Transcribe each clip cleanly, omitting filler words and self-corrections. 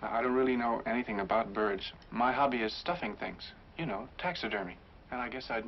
I don't really know anything about birds. My hobby is stuffing things. You know, taxidermy. And I guess I'd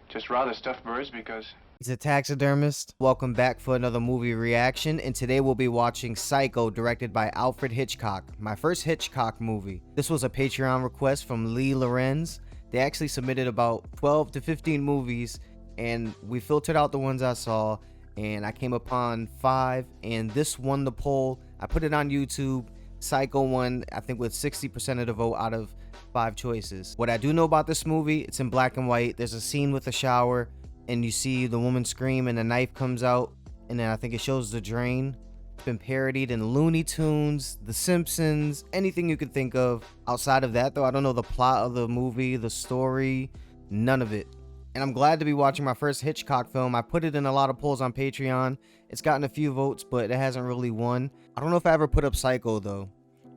just rather stuff birds because... He's a taxidermist. Welcome back for another movie reaction, and today we'll be watching Psycho, directed by Alfred Hitchcock, my first Hitchcock movie. This was a Patreon request from Lee Lorenz. They actually submitted about 12 to 15 movies, and we filtered out the ones I saw, and I came upon 5, and this won the poll. I put it on YouTube. Psycho won, I think, with 60% of the vote out of 5 choices. What I do know about this movie, it's in black and white. There's a scene with a shower, and you see the woman scream and the knife comes out, and then I think it shows the drain. It's been parodied in Looney Tunes, The Simpsons, anything you could think of. Outside of that though, I don't know the plot of the movie, the story, none of it. And I'm glad to be watching my first Hitchcock film. I put it in a lot of polls on Patreon. It's gotten a few votes, but it hasn't really won. I don't know if I ever put up Psycho though.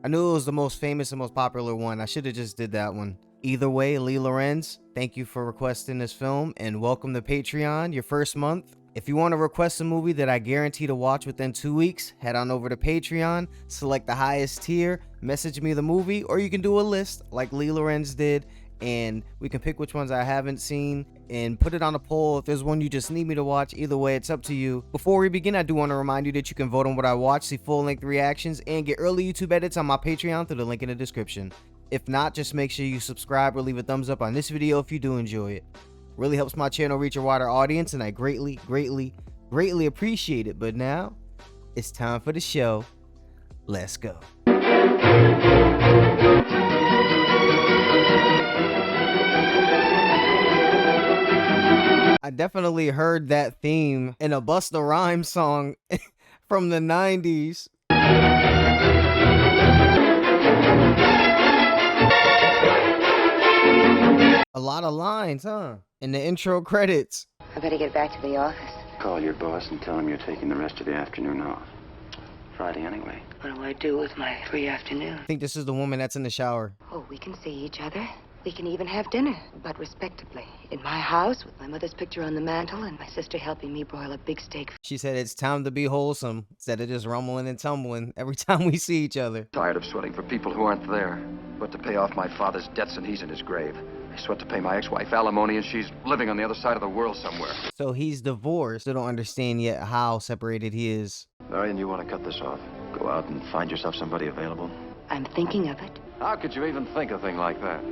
I knew it was the most famous and most popular one. I should have just did that one. Either way, Lee Lorenz, thank you for requesting this film, and welcome to Patreon, your first month. If you want to request a movie that I guarantee to watch within 2 weeks, head on over to Patreon, select the highest tier, message me the movie, or you can do a list like Lee Lorenz did, and we can pick which ones I haven't seen and put it on a poll. If there's one you just need me to watch, either way, it's up to you. Before we begin, I do want to remind you that you can vote on what I watch, see full-length reactions, and get early YouTube edits on my Patreon through the link in the description. If not, just make sure you subscribe or leave a thumbs up on this video if you do enjoy it. Really helps my channel reach a wider audience, and I greatly appreciate it. But now, it's time for the show. Let's go. I definitely heard that theme in a Busta Rhymes song from the 90s. A lot of lines, huh? In the intro credits. I better get back to the office. Call your boss and tell him you're taking the rest of the afternoon off. Friday anyway. What do I do with my free afternoon? I think this is the woman that's in the shower. Oh, we can see each other. We can even have dinner, but respectably. In my house, with my mother's picture on the mantle and my sister helping me broil a big steak. She said it's time to be wholesome, instead of just rumbling and tumbling every time we see each other. Tired of sweating for people who aren't there. But to pay off my father's debts and he's in his grave. I sweat to pay my ex-wife alimony and she's living on the other side of the world somewhere. So he's divorced. Still don't understand yet how separated he is. Marion, you want to cut this off? Go out and find yourself somebody available? I'm thinking of it. How could you even think a thing like that?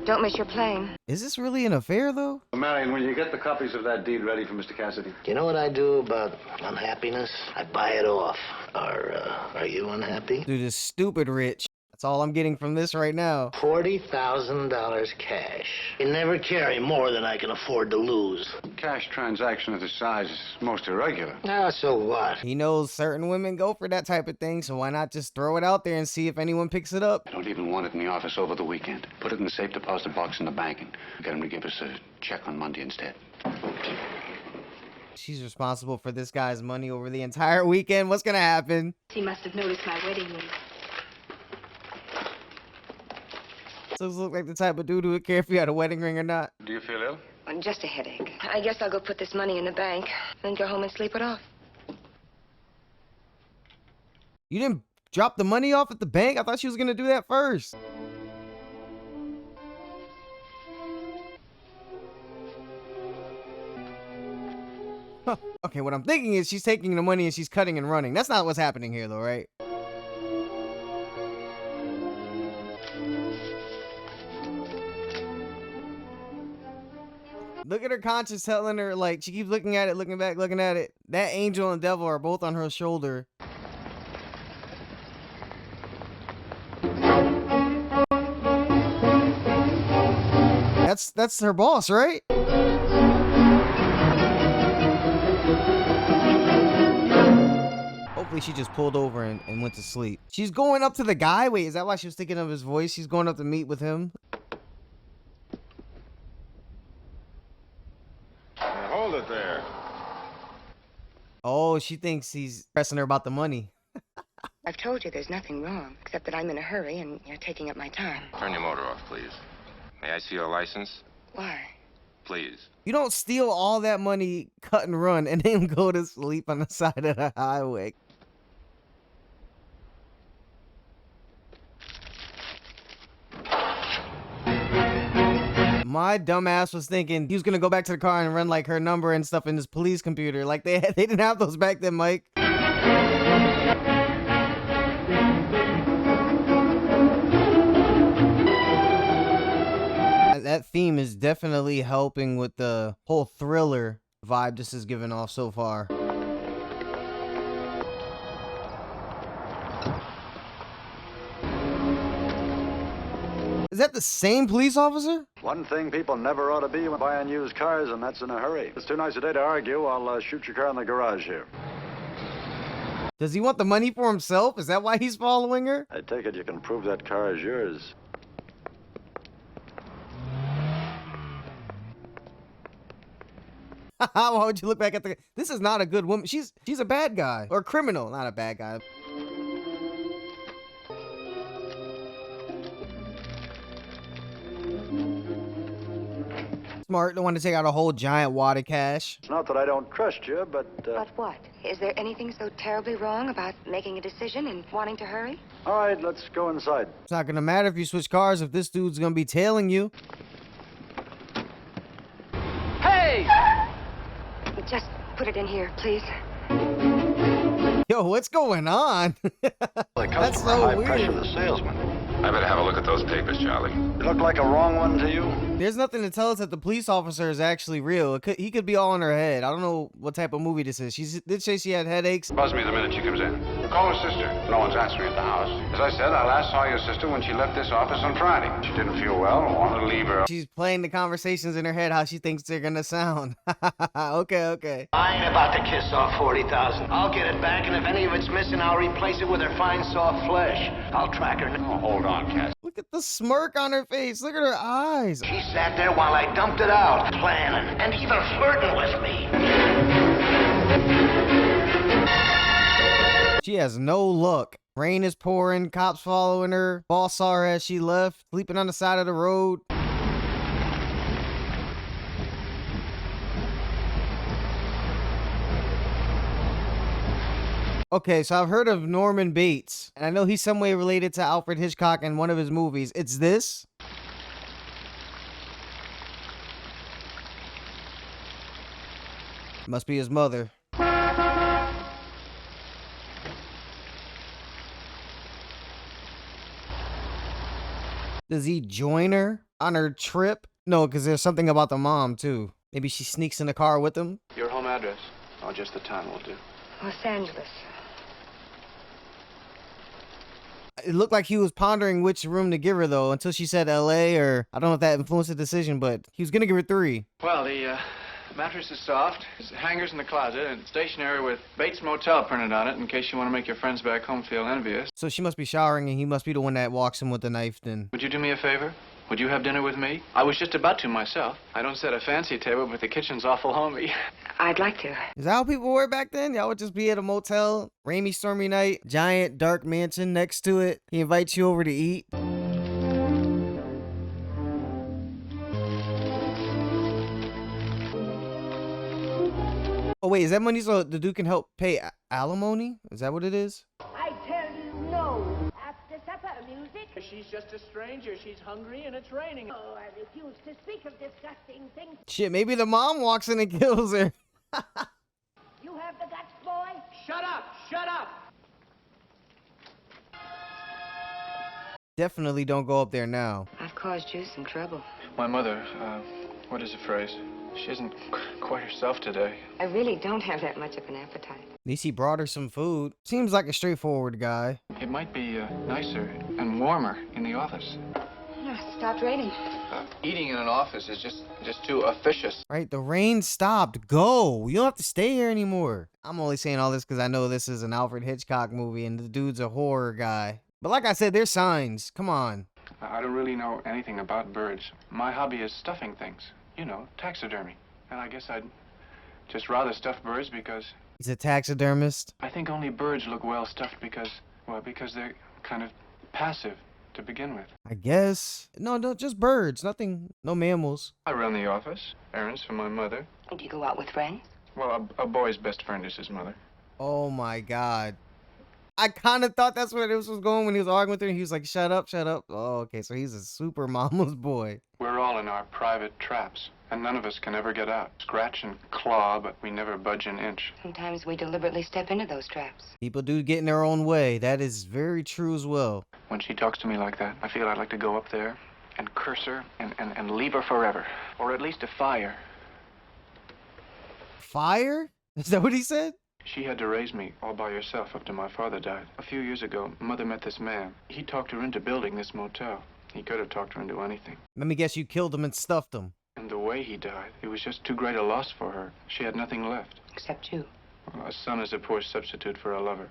Don't miss your plane. Is this really an affair though? Marion, will you get the copies of that deed ready for Mr. Cassidy? You know what I do about unhappiness? I buy it off. Are you unhappy? Dude is stupid rich. That's all I'm getting from this right now. $40,000 cash. I never carry more than I can afford to lose. Cash transaction of this size is most irregular. Ah, so what? He knows certain women go for that type of thing, so why not just throw it out there and see if anyone picks it up? I don't even want it in the office over the weekend. Put it in the safe deposit box in the bank and get him to give us a check on Monday instead. She's responsible for this guy's money over the entire weekend. What's gonna happen? He must have noticed my wedding ring. Does look like the type of dude who would care if he had a wedding ring or not. Do you feel ill? Just a headache. I guess I'll go put this money in the bank, then go home and sleep it off. You didn't drop the money off at the bank? I thought she was gonna do that first. Huh. Okay, what I'm thinking is she's taking the money and she's cutting and running. That's not what's happening here though, right? Look at her conscience telling her, like, she keeps looking at it, looking back, looking at it. That angel and devil are both on her shoulder. That's her boss, right? Hopefully she just pulled over and went to sleep. She's going up to the guy? Wait, is that why she was thinking of his voice? She's going up to meet with him? Hold it there. Oh, she thinks he's pressing her about the money. I've told you there's nothing wrong, except that I'm in a hurry and you're taking up my time. Turn your motor off, please. May I see your license? Why? Please. You don't steal all that money, cut and run, and then go to sleep on the side of the highway. My dumbass was thinking he was gonna go back to the car and run like her number and stuff in his police computer. Like they didn't have those back then, Mike. That theme is definitely helping with the whole thriller vibe this is giving off so far. Is that the same police officer? One thing people never ought to be when buying used cars, and that's in a hurry. It's too nice a day to argue. I'll shoot your car in the garage here. Does he want the money for himself? Is that why he's following her? I take it you can prove that car is yours. Why would you look back at the... This is not a good woman. She's a bad guy. Or a criminal, not a bad guy. Smart, don't want to take out a whole giant wad of cash. It's not that I don't trust you, but... But what? Is there anything so terribly wrong about making a decision and wanting to hurry? All right, let's go inside. It's not gonna matter if you switch cars if this dude's gonna be tailing you. Hey! Just put it in here, please. Yo, what's going on? That's so high weird. pressure the salesman. I better have a look at those papers, Charlie. It look like a wrong one to you? There's nothing to tell us that the police officer is actually real. He could be all in her head. I don't know what type of movie this is. She did say she had headaches. Buzz me the minute she comes in. Call her sister. No one's answering at the house. As I said, I last saw your sister when she left this office on Friday. She didn't feel well and wanted to leave her. She's playing the conversations in her head how she thinks they're gonna sound. Okay. I ain't about to kiss off 40,000. I'll get it back, and if any of it's missing, I'll replace it with her fine, soft flesh. I'll track her. Oh, hold on, Cass. Look at the smirk on her face. Look at her eyes. She sat there while I dumped it out, planning, and even flirting with me. She has no luck. Rain is pouring, cops following her. Boss saw her as she left, sleeping on the side of the road. Okay, so I've heard of Norman Bates, and I know he's some way related to Alfred Hitchcock in one of his movies. It's this? Must be his mother. Does he join her on her trip? No, because there's something about the mom, too. Maybe she sneaks in the car with him? Your home address? Or just the town will do. Los Angeles. It looked like he was pondering which room to give her, though, until she said L.A., or I don't know if that influenced the decision, but he was going to give her 3. Well, the mattress is soft. There's hangers in the closet and stationery with Bates Motel printed on it in case you want to make your friends back home feel envious. So she must be showering, and he must be the one that walks him with the knife, then. Would you do me a favor? Would you have dinner with me? I was just about to myself. I don't set a fancy table, but the kitchen's awful homey. I'd like to. Is that how people were back then? Y'all would just be at a motel, rainy, stormy night, giant, dark mansion next to it. He invites you over to eat. Oh, wait, is that money so the dude can help pay alimony? Is that what it is? I tell you no. After supper music. She's just a stranger. She's hungry and it's raining. Oh, I refuse to speak of disgusting things. Shit, maybe the mom walks in and kills her. You have the guts, boy? Shut up! Shut up! Definitely don't go up there now. I've caused you some trouble. My mother, what is the phrase? She isn't quite herself today. I really don't have that much of an appetite. At least he brought her some food. Seems like a straightforward guy. It might be nicer and warmer in the office. No, stop raining. Eating in an office is just too officious. Right, the rain stopped. Go. You don't have to stay here anymore. I'm only saying all this because I know this is an Alfred Hitchcock movie and the dude's a horror guy. But like I said, there's signs. Come on. I don't really know anything about birds. My hobby is stuffing things. You know, taxidermy. And I guess I'd just rather stuff birds because... He's a taxidermist. I think only birds look well stuffed because they're kind of passive to begin with. I guess. No, just birds. Nothing, no mammals. I run the office, errands for my mother. Do you go out with friends? Well, a boy's best friend is his mother. Oh my God. I kind of thought that's where this was going when he was arguing with her and he was like, shut up, shut up. Oh, okay, so he's a super mama's boy. We're all in our private traps, and none of us can ever get out. Scratch and claw, but we never budge an inch. Sometimes we deliberately step into those traps. People do get in their own way. That is very true as well. When she talks to me like that, I feel I'd like to go up there and curse her and leave her forever. Or at least a fire. Fire? Is that what he said? She had to raise me all by herself after my father died. A few years ago, Mother met this man. He talked her into building this motel. He could have talked her into anything. Let me guess you killed him and stuffed him. And the way he died, it was just too great a loss for her. She had nothing left. Except you. Well, a son is a poor substitute for a lover.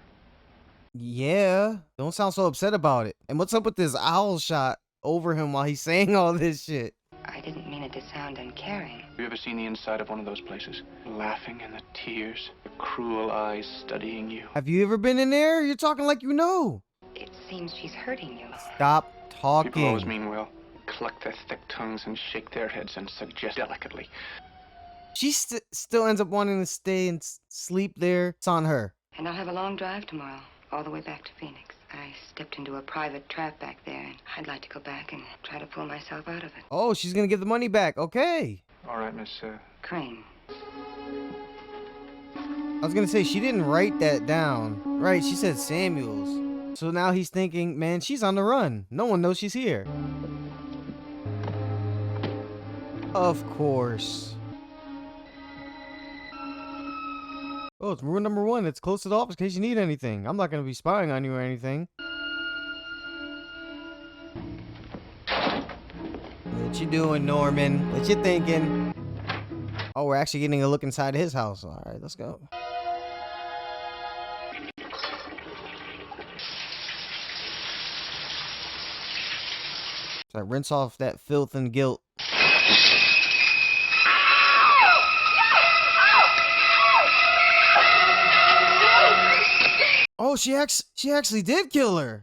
Yeah, don't sound so upset about it. And what's up with this owl shot over him while he's saying all this shit? I didn't mean it to sound uncaring. Have you ever seen the inside of one of those places? Laughing and the tears, the cruel eyes studying you. Have you ever been in there? You're talking like you know. It seems she's hurting you. Stop talking. People always mean well. Cluck their thick tongues and shake their heads and suggest delicately. She still ends up wanting to stay and sleep there. It's on her. And I'll have a long drive tomorrow, all the way back to Phoenix. I stepped into a private trap back there, and I'd like to go back and try to pull myself out of it. Oh, she's gonna give the money back. Okay. All right, Miss Crane. I was gonna say, she didn't write that down. Right, she said Samuels. So now he's thinking, man, she's on the run. No one knows she's here. Of course. Oh, it's rule number 1. It's close to the office in case you need anything. I'm not gonna be spying on you or anything. What you doing, Norman? What you thinking? Oh, we're actually getting a look inside his house. All right, let's go. So I rinse off that filth and guilt. Oh, she actually did kill her.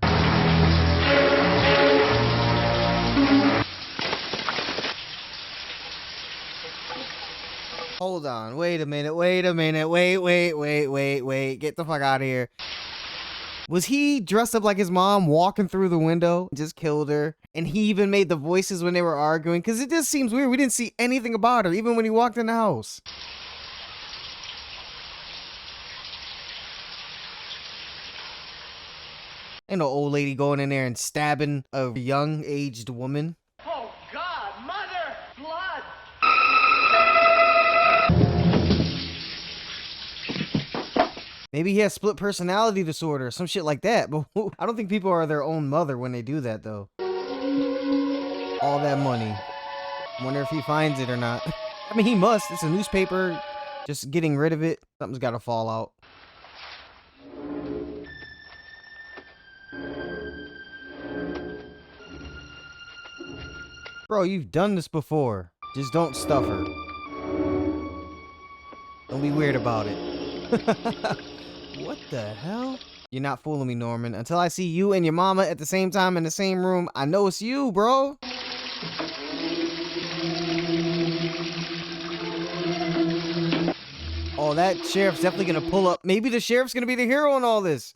Hold on, wait a minute, wait. Get the fuck out of here. Was he dressed up like his mom walking through the window, just killed her? And he even made the voices when they were arguing? Because it just seems weird. We didn't see anything about her, even when he walked in the house. Ain't no old lady going in there and stabbing a young aged woman. Oh, God, Mother! Blood! Maybe he has split personality disorder, some shit like that. But I don't think people are their own mother when they do that, though. All that money. Wonder if he finds it or not. I mean, he must. It's a newspaper. Just getting rid of it. Something's got to fall out. Bro, you've done this before. Just don't stuff her. Don't be weird about it. What the hell? You're not fooling me, Norman. Until I see you and your mama at the same time in the same room, I know it's you, bro. Oh, that sheriff's definitely gonna pull up. Maybe the sheriff's gonna be the hero in all this.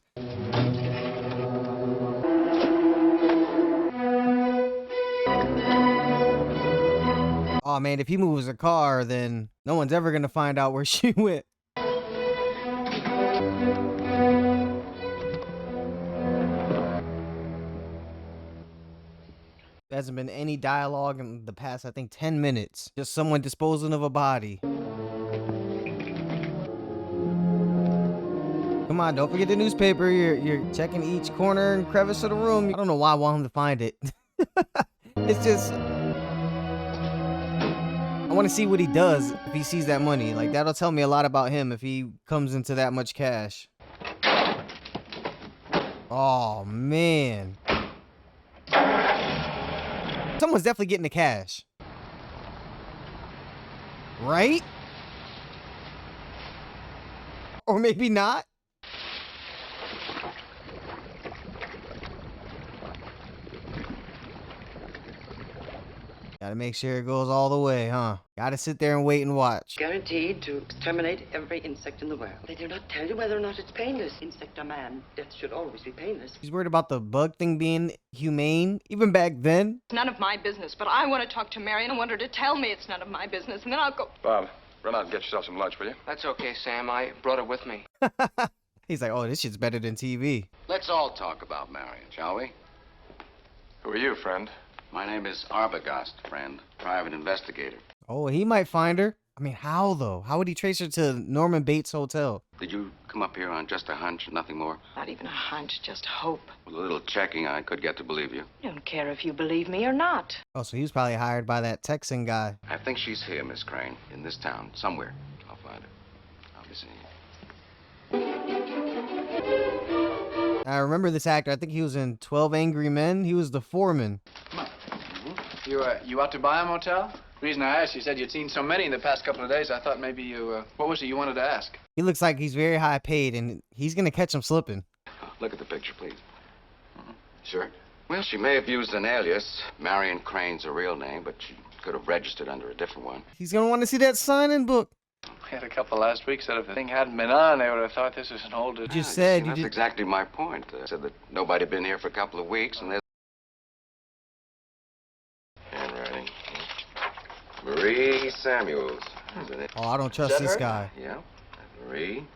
Oh man, if he moves a car, then no one's ever gonna find out where she went. There hasn't been any dialogue in the past, I think, 10 minutes. Just someone disposing of a body. Come on, don't forget the newspaper. You're checking each corner and crevice of the room. I don't know why I want him to find it. It's just... I want to see what he does if he sees that money. Like, that'll tell me a lot about him if he comes into that much cash. Oh, man. Someone's definitely getting the cash. Right? Or maybe not. Gotta make sure it goes all the way, huh? Gotta sit there and wait and watch. Guaranteed to exterminate every insect in the world. They do not tell you whether or not it's painless. Insect or man, death should always be painless. He's worried about the bug thing being humane, even back then. It's none of my business, but I want to talk to Marion. I want her to tell me it's none of my business, and then I'll go. Bob, run out and get yourself some lunch, will you? That's okay, Sam. I brought it with me. He's like, oh, this shit's better than TV. Let's all talk about Marion, shall we? Who are you, friend? My name is Arbogast, friend. Private investigator. Oh, he might find her. I mean, how though? How would he trace her to Norman Bates' hotel? Did you come up here on just a hunch, nothing more? Not even a hunch, just hope. With a little checking, I could get to believe you. I don't care if you believe me or not. Oh, so he was probably hired by that Texan guy. I think she's here, Miss Crane, in this town, somewhere. I'll find her. I'll be seeing you. I remember this actor. I think he was in 12 Angry Men. He was the foreman. You out to buy a motel? The reason I asked, you said you'd seen so many in the past couple of days, I thought maybe you, what was it you wanted to ask? He looks like he's very high paid, and he's gonna catch him slipping. Look at the picture, please. Sure. Well, she may have used an alias. Marion Crane's a real name, but she could have registered under a different one. He's gonna want to see that sign-in book. We had a couple last week said if the thing hadn't been on, they would have thought this was an old... You just said... That's exactly my point. Said that nobody had been here for a couple of weeks, and there's... Handwriting. Marie Samuels. Oh, I don't trust this guy. Yeah. Marie.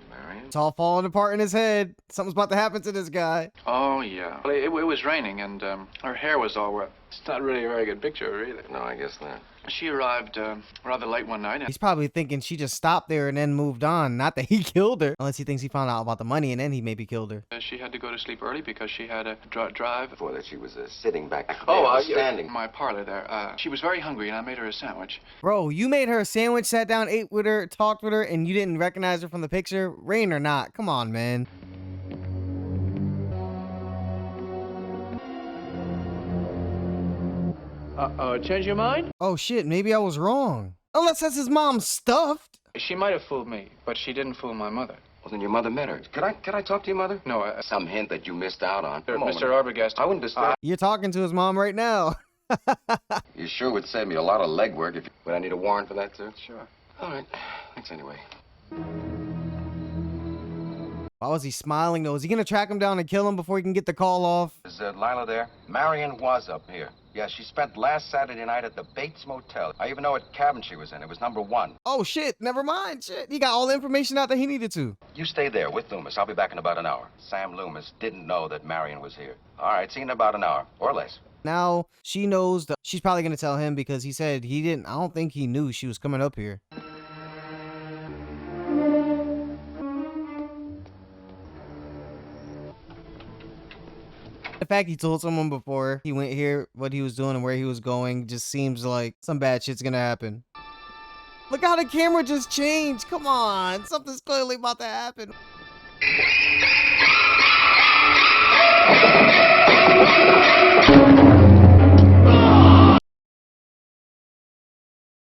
Marion. It's all falling apart in his head. Something's about to happen to this guy. Oh, yeah. Well, it was raining, and her hair was all wet. It's not really a very good picture, either. No, I guess not. She arrived rather late one night. He's probably thinking she just stopped there and then moved on. Not that he killed her. Unless he thinks he found out about the money and then he maybe killed her. She had to go to sleep early because she had a drive. Before that, she was sitting back there. Standing. My parlor there. She was very hungry, and I made her a sandwich. Bro, you made her a sandwich, sat down, ate with her, talked with her, and you didn't recognize her from the picture? Rain or not? Come on, man. Change your mind? Oh shit, maybe I was wrong. Unless that's his mom stuffed. She might have fooled me, but she didn't fool my mother. Well, then your mother met her. Could I talk to your mother? No, Some hint that you missed out on. Mr. Arbogast. I wouldn't disturb. You're talking to his mom right now. You sure would save me a lot of legwork if you... Would I need a warrant for that, too? Sure. All right. Thanks anyway. Why was he smiling though? Is he gonna track him down and kill him before he can get the call off? Is Lila there? Marion was up here. Yeah, she spent last Saturday night at the Bates Motel. I even know what cabin she was in. It was number 1. Oh shit, never mind. Shit, he got all the information out that he needed to. You stay there with Loomis. I'll be back in about an hour. Sam Loomis didn't know that Marion was here. All right, see you in about an hour, or less. Now she knows that she's probably gonna tell him because he said he didn't. I don't think he knew she was coming up here. The fact he told someone before he went here what he was doing and where he was going just seems like some bad shit's gonna happen. Look how the camera just changed. Come on, something's clearly about to happen.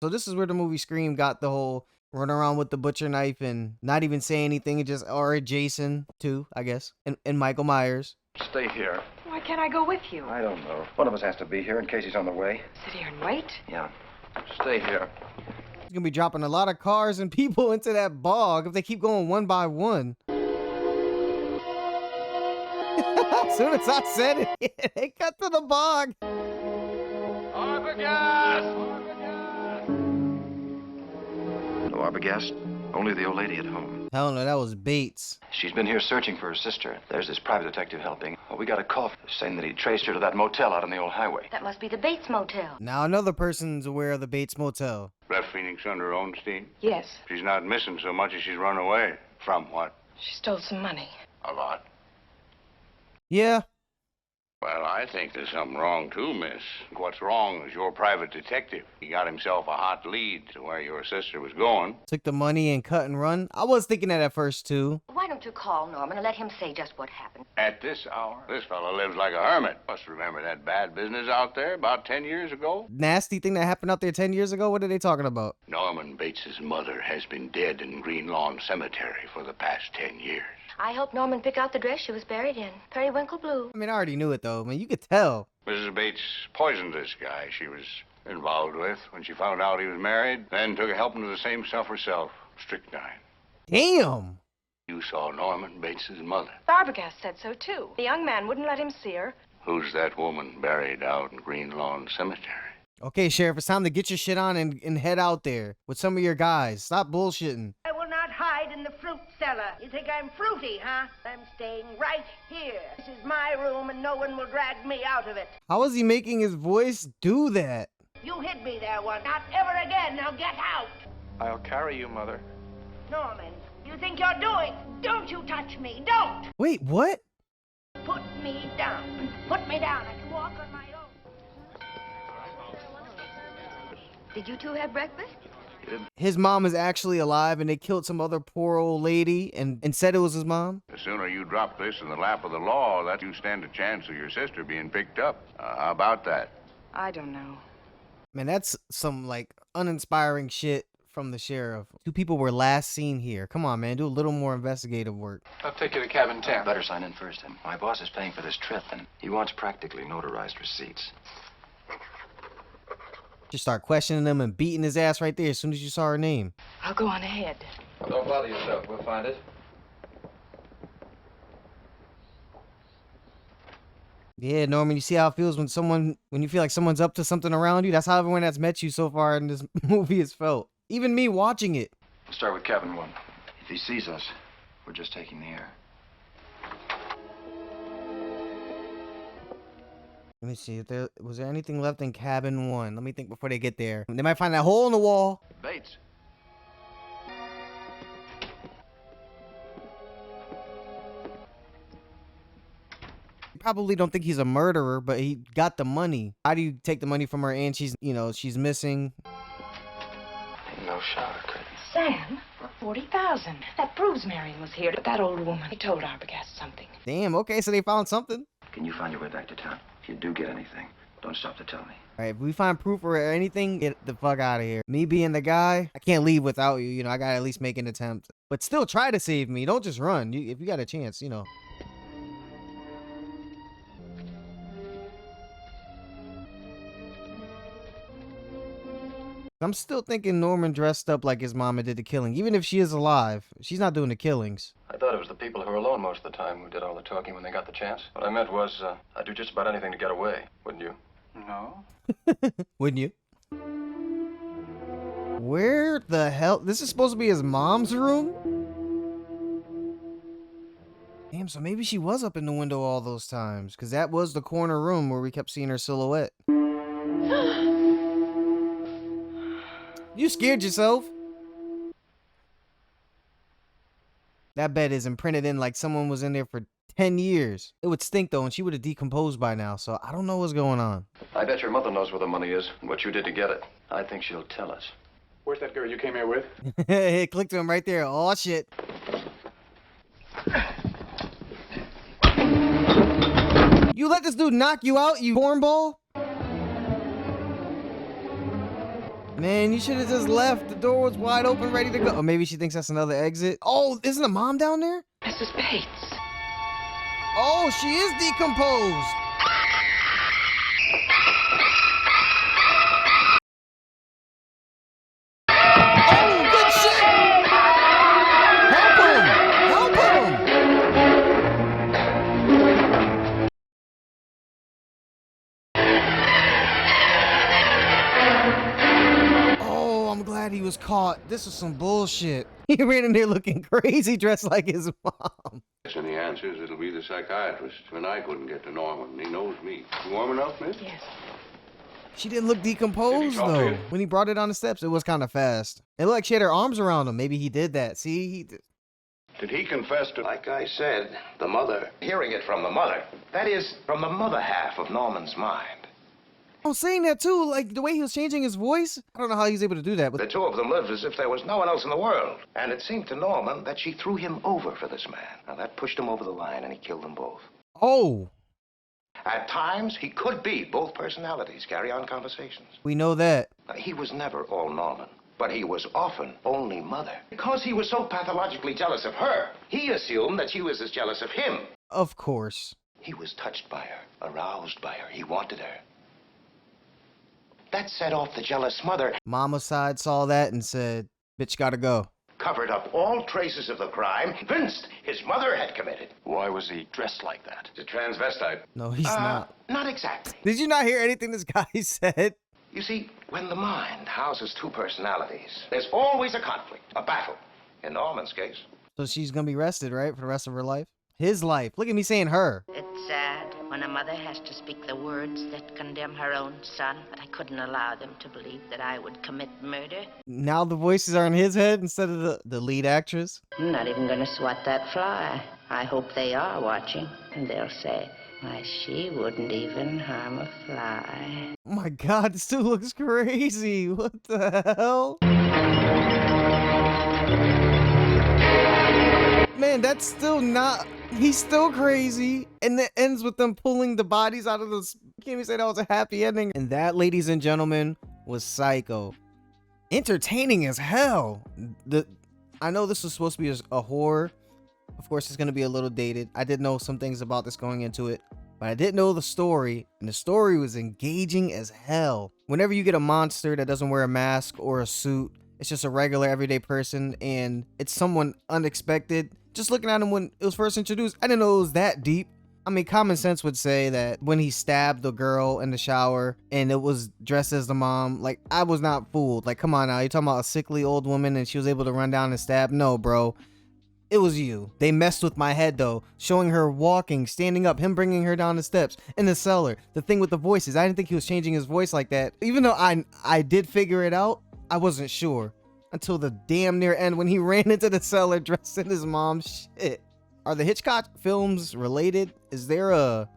So this is where the movie Scream got the whole run around with the butcher knife and not even say anything, and just, or Jason too, I guess, and Michael Myers. Stay here. Why can't I go with you? I don't know. One of us has to be here in case he's on the way. Sit here and wait? Yeah. Stay here. He's gonna be dropping a lot of cars and people into that bog if they keep going one by one. As soon as I said it, they cut to the bog. Arbogast! No Arbogast? Only the old lady at home. Hell no, that was Bates. She's been here searching for her sister. There's this private detective helping. Well, we got a call saying that he traced her to that motel out on the old highway. That must be the Bates Motel. Now another person's aware of the Bates Motel. Left Phoenix under her own steam? Yes. She's not missing so much as she's run away. From what? She stole some money. A lot. Yeah. Well, I think there's something wrong, too, miss. What's wrong is your private detective. He got himself a hot lead to where your sister was going. Took the money and cut and run. I was thinking that at first, too. Why don't you call Norman and let him say just what happened? At this hour, this fellow lives like a hermit. Must remember that bad business out there about 10 years ago? Nasty thing that happened out there 10 years ago? What are they talking about? Norman Bates's mother has been dead in Green Lawn Cemetery for the past 10 years. I helped Norman pick out the dress she was buried in. Periwinkle blue. I mean, I already knew it, though. I mean, you could tell. Mrs. Bates poisoned this guy she was involved with when she found out he was married, then took a helping to the same stuff herself, strychnine. Damn. You saw Norman Bates' mother. Arbogast said so, too. The young man wouldn't let him see her. Who's that woman buried out in Green Lawn Cemetery? Okay, Sheriff, it's time to get your shit on and head out there with some of your guys. Stop bullshitting. I will not hide in the fruit cellar. You think I'm fruity, huh? I'm staying right here. This is my room, and no one will drag me out of it. How is he making his voice do that? You hit me there once. Not ever again. Now get out. I'll carry you, Mother. Norman, you think you're doing? Don't you touch me. Don't. Wait, what? Put me down. Put me down. I can walk on my own. Did you two have breakfast? His mom is actually alive and they killed some other poor old lady and said it was his mom? The sooner you drop this in the lap of the law, that you stand a chance of your sister being picked up. How about that? I don't know. Man, that's some, like, uninspiring shit from the sheriff. 2 people were last seen here. Come on, man. Do a little more investigative work. I'll take you to cabin 10. Better sign in first. And my boss is paying for this trip, and he wants practically notarized receipts. Just start questioning him and beating his ass right there as soon as you saw her name. I'll go on ahead. Don't bother yourself. We'll find it. Yeah, Norman, you see how it feels when you feel like someone's up to something around you? That's how everyone that's met you so far in this movie has felt. Even me watching it. We'll start with cabin 1. If he sees us, we're just taking the air. Let me see if was there anything left in cabin 1. Let me think before they get there. They might find that hole in the wall. Bates. Probably don't think he's a murderer, but he got the money. How do you take the money from her and she's missing? No shower curtain. Sam, 40,000. That proves Marion was here. But that old woman, he told Arbogast something. Damn, okay, so they found something. Can you find your way back to town? If you do get anything, don't stop to tell me. All right, if we find proof or anything, get the fuck out of here. Me being the guy, I can't leave without you. I gotta at least make an attempt. But still try to save me. Don't just run. If you got a chance, I'm still thinking Norman dressed up like his mama did the killing. Even if she is alive, she's not doing the killings. I thought it was the people who were alone most of the time who did all the talking when they got the chance. What I meant was, I'd do just about anything to get away, wouldn't you? No. Wouldn't you? Where the hell? This is supposed to be his mom's room? Damn, so maybe she was up in the window all those times. Because that was the corner room where we kept seeing her silhouette. You scared yourself? That bed is imprinted in like someone was in there for 10 years. It would stink though, and she would have decomposed by now, so I don't know what's going on. I bet your mother knows where the money is and what you did to get it. I think she'll tell us. Where's that girl you came here with? It clicked to him right there. Oh, shit. You let this dude knock you out, you cornball? Man, you should have just left. The door was wide open, ready to go. Or maybe she thinks that's another exit. Oh, isn't the mom down there? Mrs. Bates. Oh, she is decomposed. Oh, good shit. Help him. Help him. Oh, I'm glad he was caught. This was some bullshit. He ran in there looking crazy, dressed like his mom. And the answer is it'll be the psychiatrist. When I couldn't get to Norman, he knows me. You warm enough, miss? Yes. She didn't look decomposed, talk to though. you? When he brought it on the steps, it was kind of fast. It looked like she had her arms around him. Maybe he did that. See? He did. Did he confess to... Like I said, the mother. Hearing it from the mother. That is, from the mother half of Norman's mind. I was saying that, too. Like, the way he was changing his voice. I don't know how he was able to do that. But The two of them lived as if there was no one else in the world. And it seemed to Norman that she threw him over for this man. Now, that pushed him over the line, and he killed them both. Oh, At times, he could be both personalities, carry on conversations. we know that. Now, he was never all Norman, but he was often only Mother. Because he was so pathologically jealous of her, he assumed that she was as jealous of him. Of course. He was touched by her, aroused by her. He wanted her. That set off the jealous mother. Mama side saw that and said, bitch gotta go. Covered up all traces of the crime, convinced his mother had committed. Why was he dressed like that? He's a transvestite. No, he's not. Not exactly. Did you not hear anything this guy said? You see, when the mind houses two personalities, there's always a conflict, a battle. In Norman's case. So she's gonna be arrested, right? For the rest of her life? His life. Look at me saying her. It's sad when a mother has to speak the words that condemn her own son, but I couldn't allow them to believe that I would commit murder. Now the voices are in his head instead of the lead actress. I'm not even gonna swat that fly. I hope they are watching, and they'll say, why, she wouldn't even harm a fly. Oh my god, this dude looks crazy. What the hell? Man, that's still not... He's still crazy. And it ends with them pulling the bodies out of those... Can't even say that was a happy ending. And that, ladies and gentlemen, was Psycho. Entertaining as hell. I know this was supposed to be a horror. Of course, it's going to be a little dated. I did know some things about this going into it, but I didn't know the story, and the story was engaging as hell. Whenever you get a monster that doesn't wear a mask or a suit, it's just a regular everyday person, and it's someone unexpected. Just looking at him when it was first introduced, I didn't know it was that deep. I mean, common sense would say that when he stabbed the girl in the shower and it was dressed as the mom, like, I was not fooled. Like, come on now, you're talking about a sickly old woman and she was able to run down and stab? No, bro. It was you. They messed with my head though, showing her walking, standing up, him bringing her down the steps in the cellar. The thing with the voices, I didn't think he was changing his voice like that. Even though I did figure it out, I wasn't sure until the damn near end when he ran into the cellar dressed in his mom's shit. Are the Hitchcock films related? Is there a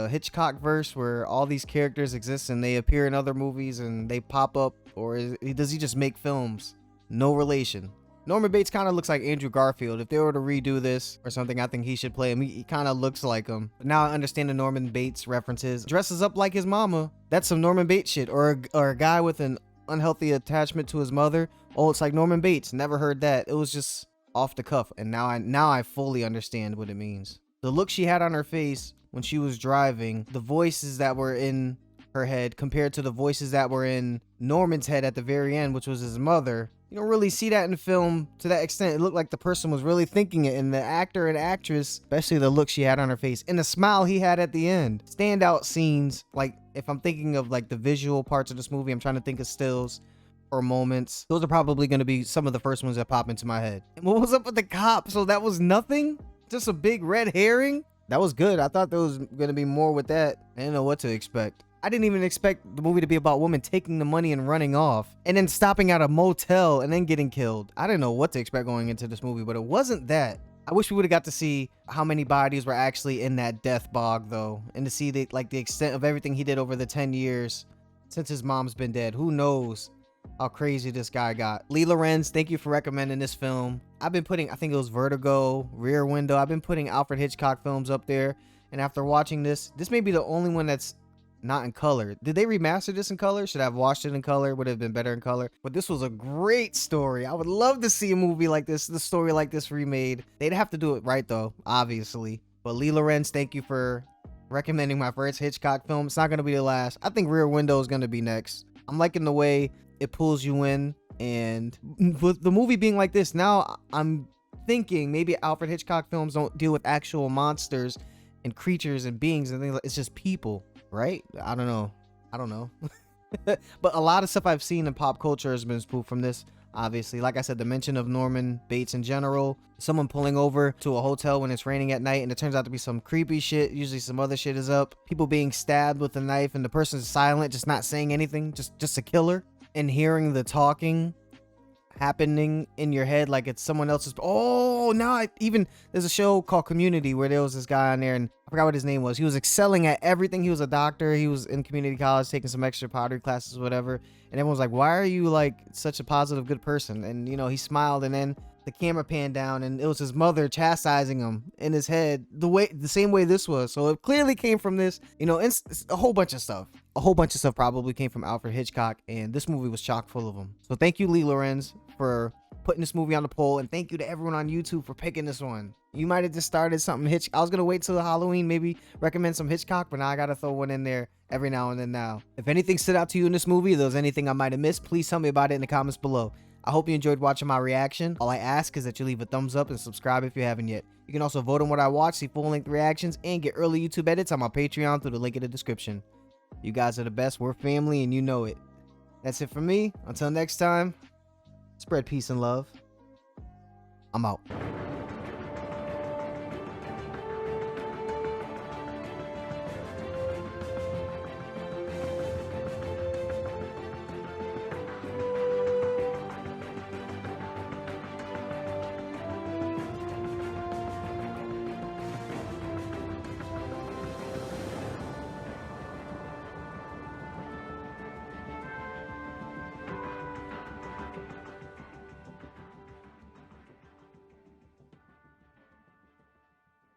Hitchcock verse where all these characters exist and they appear in other movies and they pop up, or does he just make films? No relation. Norman Bates kind of looks like Andrew Garfield. If they were to redo this or something, I think he should play him. He kind of looks like him. But now I understand the Norman Bates references. Dresses up like his mama. That's some Norman Bates shit. Or a guy with an unhealthy attachment to his mother. Oh, it's like Norman Bates. Never heard that. It was just off the cuff. And now I fully understand what it means. The look she had on her face when she was driving, the voices that were in her head compared to the voices that were in Norman's head at the very end, which was his mother. You don't really see that in film to that extent. It looked like the person was really thinking it, and the actor and actress, especially the look she had on her face and the smile he had at the end. Standout scenes, like if I'm thinking of like the visual parts of this movie, I'm trying to think of stills or moments. Those are probably going to be some of the first ones that pop into my head. And what was up with the cop? So that was nothing? Just a big red herring? That was good. I thought there was going to be more with that. I didn't know what to expect. I didn't even expect the movie to be about women taking the money and running off and then stopping at a motel and then getting killed. I didn't know what to expect going into this movie, but it wasn't that. I wish we would have got to see how many bodies were actually in that death bog though, and to see the extent of everything he did over the 10 years since his mom's been dead. Who knows how crazy this guy got. Lee Lorenz, thank you for recommending this film. I've been putting, I think it was Vertigo, Rear Window. I've been putting Alfred Hitchcock films up there, and after watching this may be the only one that's not in color. Did they remaster this in color? Should I have watched it in color? Would it have been better in color? But this was a great story. I would love to see a movie like this, the story like this remade. They'd have to do it right though, obviously. But Lee Lorenz, thank you for recommending my first Hitchcock film. It's not going to be the last. I think Rear Window is going to be next. I'm liking the way it pulls you in, and with the movie being like this, now I'm thinking maybe Alfred Hitchcock films don't deal with actual monsters and creatures and beings and things like, it's just people. Right? I don't know. But a lot of stuff I've seen in pop culture has been spoofed from this, obviously. Like I said, the mention of Norman Bates in general, someone pulling over to a hotel when it's raining at night and it turns out to be some creepy shit, usually some other shit is up, people being stabbed with a knife and the person's silent, just not saying anything, just a killer, and hearing the talking happening in your head like it's someone else's. Oh, now even there's a show called Community where there was this guy on there, and I forgot what his name was. He was excelling at everything. He was a doctor. He was in community college taking some extra pottery classes, whatever. And everyone was like, why are you like such a positive, good person? And you know, he smiled, and then the camera panned down and it was his mother chastising him in his head the same way this was. So it clearly came from this, you know. It's a whole bunch of stuff probably came from Alfred Hitchcock, and this movie was chock full of them. So thank you, Lee Lorenz, for putting this movie on the poll, and thank you to everyone on YouTube for picking this one. You might have just started something I was gonna wait till Halloween, maybe recommend some Hitchcock, but now I gotta throw one in there every now and then now. If anything stood out to you in this movie, or there was anything I might have missed, please tell me about it in the comments below. I hope you enjoyed watching my reaction. All I ask is that you leave a thumbs up and subscribe if you haven't yet. You can also vote on what I watch, see full-length reactions, and get early YouTube edits on my Patreon through the link in the description. You guys are the best, we're family, and you know it. That's it for me. Until next time, spread peace and love. I'm out.